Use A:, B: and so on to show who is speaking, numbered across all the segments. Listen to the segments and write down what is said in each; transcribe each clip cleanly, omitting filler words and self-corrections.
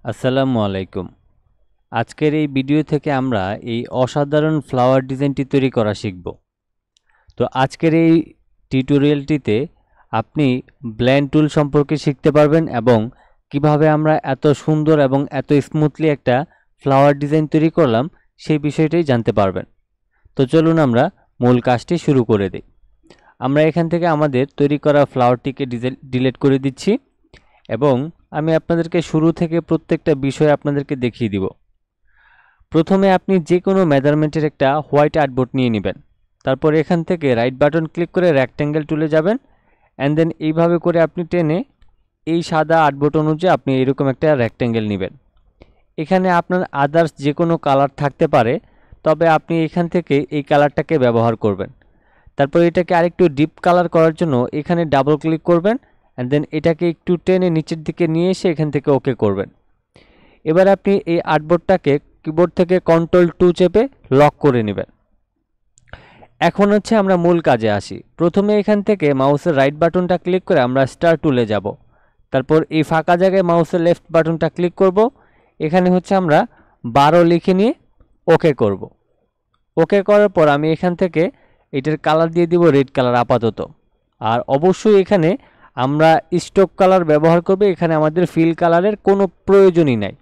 A: আসসালামু আলাইকুম। আজকের এই ভিডিও থেকে আমরা এই অসাধারণ ফ্লাওয়ার ডিজাইনটি তৈরি করা শিখব। তো আজকের এই টিউটোরিয়ালটিতে আপনি ব্লেন্ড টুল সম্পর্কে শিখতে পারবেন এবং কিভাবে আমরা এত সুন্দর এবং এত স্মুথলি একটা ফ্লাওয়ার ডিজাইন তৈরি করলাম সেই বিষয়টাই জানতে পারবেন। তো চলুন আমরা মূল কাজটি শুরু করে দিই। আমরা এখান থেকে আমাদের তৈরি করা ফ্লাওয়ারটিকে ডিলিট করে দিচ্ছি এবং আমি আপনাদেরকে শুরু থেকে প্রত্যেকটা বিষয় আপনাদেরকে দেখিয়ে দিব। প্রথমে আপনি যে কোনো মেজারমেন্টের একটা হোয়াইট আর্টবোর্ড নিয়ে নেবেন। তারপর এখান থেকে রাইট বাটন ক্লিক করে রেক্ট্যাঙ্গেল টুলে যাবেন অ্যান্ড দেন এইভাবে করে আপনি টেনে এই সাদা আর্টবোর্ড অনুযায়ী আপনি এরকম একটা রেক্ট্যাঙ্গেল নেবেন। এখানে আপনার আদার্স যে কোনো কালার থাকতে পারে, তবে আপনি এখান থেকে এই কালারটাকে ব্যবহার করবেন। তারপর এটাকে আরেকটু ডিপ কালার করার জন্য এখানে ডাবল ক্লিক করবেন অ্যান্ড দেন এটাকে একটু টেনে নিচের দিকে নিয়ে এসে এখান থেকে ওকে করবেন। এবার আপনি এই আর্টবোর্ডটাকে কিবোর্ড থেকে Ctrl+2 চেপে লক করে নেবেন। এখন হচ্ছে আমরা মূল কাজে আসি। প্রথমে এখান থেকে মাউসের রাইট বাটনটা ক্লিক করে আমরা স্টার টুলে যাব। তারপর এই ফাঁকা জায়গায় মাউসের লেফট বাটনটা ক্লিক করব। এখানে হচ্ছে আমরা 12 লিখে নিয়ে ওকে করব। ওকে করার পর আমি এখান থেকে এটার কালার দিয়ে দিব রেড কালার আপাতত। আর অবশ্যই এখানে আমরা স্টক কালার ব্যবহার করব, এখানে আমাদের ফিল কালারের কোনো প্রয়োজনই নাই।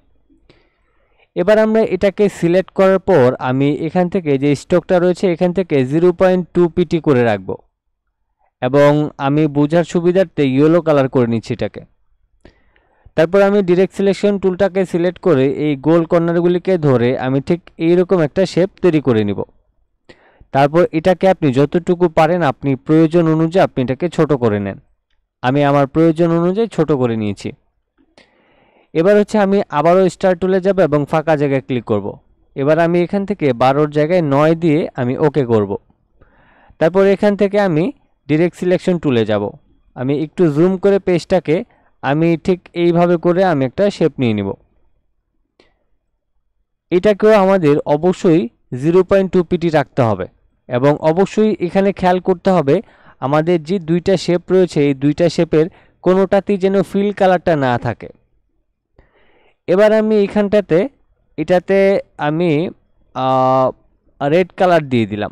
A: এবার আমরা এটাকে সিলেক্ট করার পর আমি এখান থেকে যে স্টকটা রয়েছে এখান থেকে 0.2 পিটি করে রাখব এবং আমি বোঝার সুবিধার্থে ইয়েলো কালার করে নিচ্ছি এটাকে। তারপর আমি ডিরেক্ট সিলেকশন টুলটাকে সিলেক্ট করে এই গোল কর্নারগুলিকে ধরে আমি ঠিক এইরকম একটা শেপ তৈরি করে নিব। তারপর এটাকে আপনি যতটুকু পারেন আপনি প্রয়োজন অনুযায়ী আপনি এটাকে ছোট করে নেন। আমি আমার প্রয়োজন অনুযায়ী ছোট করে নিয়েছি। এবার হচ্ছে আমি আবারও স্টার টুলে যাব এবং ফাঁকা জায়গায় ক্লিক করব। এবার আমি এখান থেকে 12 জায়গায় 9 দিয়ে আমি ওকে করব। তারপর এখান থেকে আমি ডিরেক্ট সিলেকশন টুলে যাব। আমি একটু জুম করে পেজটাকে আমি ঠিক এইভাবে করে আমি একটা শেপ নিয়ে নিব। এটাকেও আমাদের অবশ্যই 0.2 পিটি রাখতে হবে এবং অবশ্যই এখানে খেয়াল করতে হবে আমাদের যে দুইটা শেপ রয়েছে এই দুইটা শেপের কোনোটাতেই যেন ফিল কালারটা না থাকে। এবার আমি এটাতে আমি রেড কালার দিয়ে দিলাম।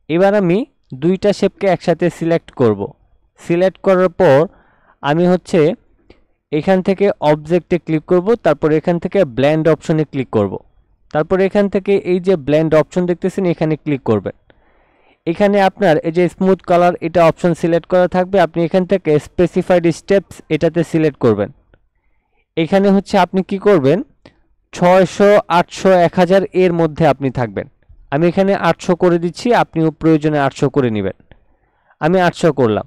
A: এবার আমি দুইটা শেপকে একসাথে সিলেক্ট করব। সিলেক্ট করার পর আমি হচ্ছে এখান থেকে অবজেক্টে ক্লিক করব, তারপর এখান থেকে ব্লেন্ড অপশনে ক্লিক করব। তারপর এখান থেকে এই যে ব্লেন্ড অপশন দেখতেছেন এখানে ক্লিক করবেন। এখানে আপনার এই যে স্মুথ কালার এটা অপশন সিলেক্ট করা থাকবে, আপনি এখান থেকে স্পেসিফাইড স্টেপস এটাতে সিলেক্ট করবেন। এখানে হচ্ছে আপনি কি করবেন 600, 800, 1000 এর মধ্যে আপনি থাকবেন। আমি এখানে 800 করে দিচ্ছি, আপনিও প্রয়োজনে 800 করে নেবেন। আমি 800 করলাম।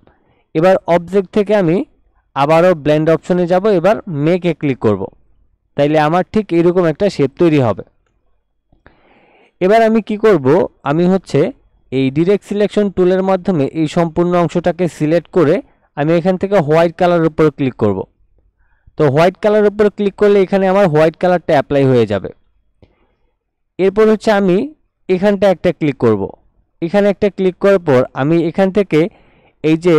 A: এবার অবজেক্ট থেকে আমি আবারও ব্লেন্ড অপশনে যাব, এবার মেকে ক্লিক করব। তাইলে আমার ঠিক এরকম একটা শেপ তৈরি হবে। এবার আমি কি করব, আমি হচ্ছে এই ডিরেক্ট সিলেকশন টুলের মাধ্যমে এই সম্পূর্ণ অংশটাকে সিলেক্ট করে আমি এখান থেকে হোয়াইট কালারের উপর ক্লিক করব। তো হোয়াইট কালারের উপর ক্লিক করলে এখানে আমার হোয়াইট কালারটা অ্যাপ্লাই হয়ে যাবে। এরপর হচ্ছে আমি এখানটা একটা ক্লিক করব। এখানে একটা ক্লিক করার পর আমি এখান থেকে এই যে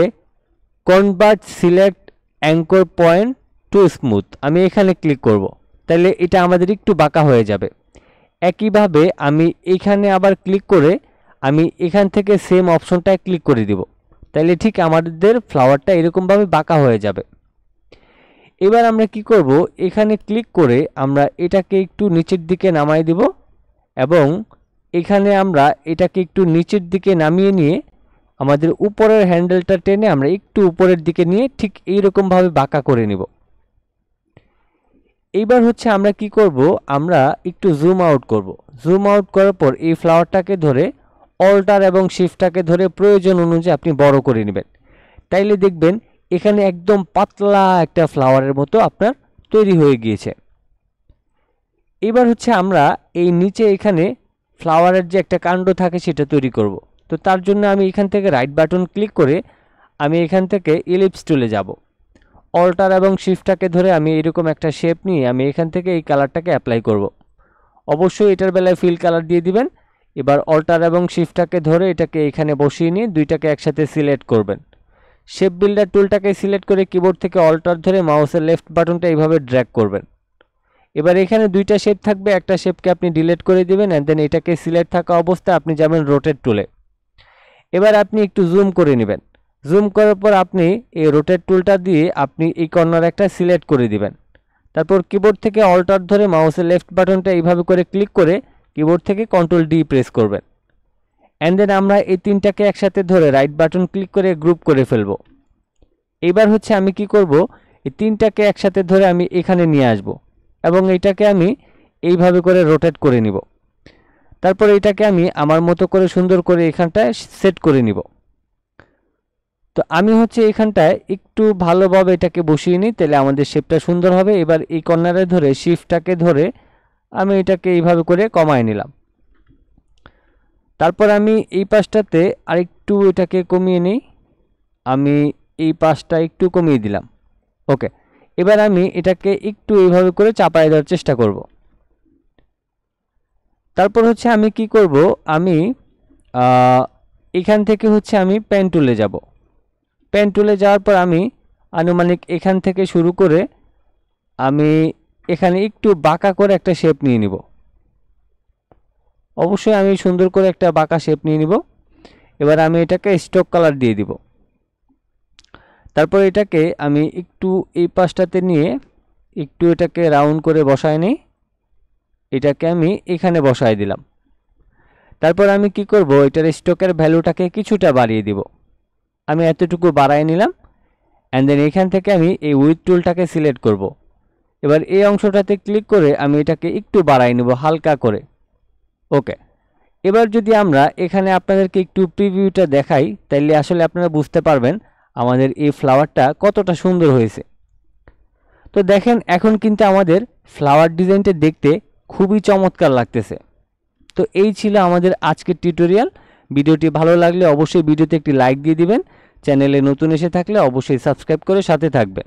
A: convert select anchor point to smooth আমি এখানে ক্লিক করব। তাহলে এটা আমাদের একটু বাঁকা হয়ে যাবে। একইভাবে আমি এখানে আবার ক্লিক করে আমি এখান থেকে সেম অপশনটায় ক্লিক করে দিব। তাহলে ঠিক আমাদের ফ্লাওয়ারটা এরকমভাবে বাঁকা হয়ে যাবে। এবার আমরা কি করব, এখানে ক্লিক করে আমরা এটাকে একটু নিচের দিকে নামাই দিব এবং এখানে আমরা এটাকে একটু নিচের দিকে নামিয়ে নিয়ে আমাদের উপরের হ্যান্ডেলটা টেনে আমরা একটু উপরের দিকে নিয়ে ঠিক এইরকমভাবে বাঁকা করে নিব। এইবার হচ্ছে আমরা কি করব, আমরা একটু জুম আউট করব। জুম আউট করার পর এই ফ্লাওয়ারটাকে ধরে অল্টার এবং শিফটটাকে ধরে প্রয়োজন অনুযায়ী আপনি বড় করে নেবেন। তাইলে দেখবেন এখানে একদম পাতলা একটা ফ্লাওয়ারের মতো আপনার তৈরি হয়ে গিয়েছে। এবার হচ্ছে আমরা এই নিচে এখানে ফ্লাওয়ারের যে একটা কাণ্ড থাকে সেটা তৈরি করব। তো তার জন্য আমি এখান থেকে রাইট বাটন ক্লিক করে আমি এখান থেকে ইলিপস টুলে যাব। অল্টার এবং শিফটটাকে ধরে আমি এরকম একটা শেপ নিয়ে আমি এখান থেকে এই কালারটাকে অ্যাপ্লাই করব। অবশ্যই এটার বেলায় ফিল কালার দিয়ে দিবেন। এবার অল্টার এবং শিফটটাকে ধরে এটাকে এখানে বসিয়ে নিয়ে দুইটাকে একসাথে সিলেক্ট করবেন। শেপ বিল্ডার টুলটাকে সিলেক্ট করে কিবোর্ড থেকে অল্টার ধরে মাউসের লেফট বাটনটা এইভাবে ড্র্যাগ করবেন। এবার এখানে দুইটা শেপ থাকবে, একটা শেপকে আপনি ডিলিট করে দিবেন অ্যান্ড দেন এটাকে সিলেক্ট থাকা অবস্থায় আপনি যাবেন রোটেট টুলে। এবার আপনি একটু জুম করে নেবেন। জুম করার পর আপনি এই রোটেট টুলটা দিয়ে আপনি এই কর্নার একটা সিলেক্ট করে দিবেন। তারপর কিবোর্ড থেকে অল্টার ধরে মাউসের লেফট বাটনটা এইভাবে করে ক্লিক করে কিবোর্ড থেকে কন্ট্রোল ডি প্রেস করবেন অ্যান্ড দেন আমরা এই তিনটাকে একসাথে ধরে রাইট বাটন ক্লিক করে গ্রুপ করে ফেলবো। এবার হচ্ছে আমি কি করব, এই তিনটাকে একসাথে ধরে আমি এখানে নিয়ে আসব এবং এটাকে আমি এইভাবে করে রোটেট করে নিব। তারপর এটাকে আমি আমার মতো করে সুন্দর করে এখানটায় সেট করে নিব। তো আমি হচ্ছে এখানটায় একটু ভালোভাবে এটাকে বসিয়ে নিই, তাহলে আমাদের শেপটা সুন্দর হবে। এবার এই কর্নারে ধরে শিফটটাকে ধরে আমি এটাকে এইভাবে করে কমায় নিলাম। তারপর আমি এই পাশটাতে আরেকটু এটাকে কমিয়ে নিই, আমি এই পাশটা একটু কমিয়ে দিলাম। ওকে, এবার আমি এটাকে একটু এইভাবে করে চাপায় দেওয়ার চেষ্টা করব। তারপর হচ্ছে আমি কি করব, আমি এখান থেকে হচ্ছে আমি পেন টুলে যাব। পেন টুলে যাওয়ার পর আমি আনুমানিক এখান থেকে শুরু করে আমি এখানে একটু বাঁকা করে একটা শেপ নিয়ে নিব। অবশ্যই আমি সুন্দর করে একটা বাঁকা শেপ নিয়ে নিব। এবার আমি এটাকে স্ট্রোক কালার দিয়ে দিব। তারপর এটাকে আমি একটু এই পাশটাতে নিয়ে একটু এটাকে রাউন্ড করে বসায় নিই, এটাকে আমি এখানে বসায় দিলাম। তারপর আমি কি করব, এটার স্ট্রোকের ভ্যালুটাকে কিছুটা বাড়িয়ে দিব। আমি এতটুকু বাড়ায় নিলাম অ্যান্ড দেন এখান থেকে আমি এই উইথ টুলটাকে সিলেক্ট করব। এবার এই অংশটাতে ক্লিক করে আমি এটাকে একটু বাড়াই নেব হালকা করে। ওকে, এবার যদি আমরা এখানে আপনাদেরকে একটু প্রিভিউটা দেখাই, তাইলে আসলে আপনারা বুঝতে পারবেন আমাদের এই ফ্লাওয়ারটা কতটা সুন্দর হয়েছে। তো দেখেন এখন কিন্তু আমাদের ফ্লাওয়ার ডিজাইনটা দেখতে খুবই চমৎকার লাগতেছে। তো এই ছিল আমাদের আজকের টিউটোরিয়াল। ভিডিওটি ভালো লাগলে অবশ্যই ভিডিওতে একটি লাইক দিয়ে দিবেন। চ্যানেলে নতুন এসে থাকলে অবশ্যই সাবস্ক্রাইব করে সাথে থাকবেন।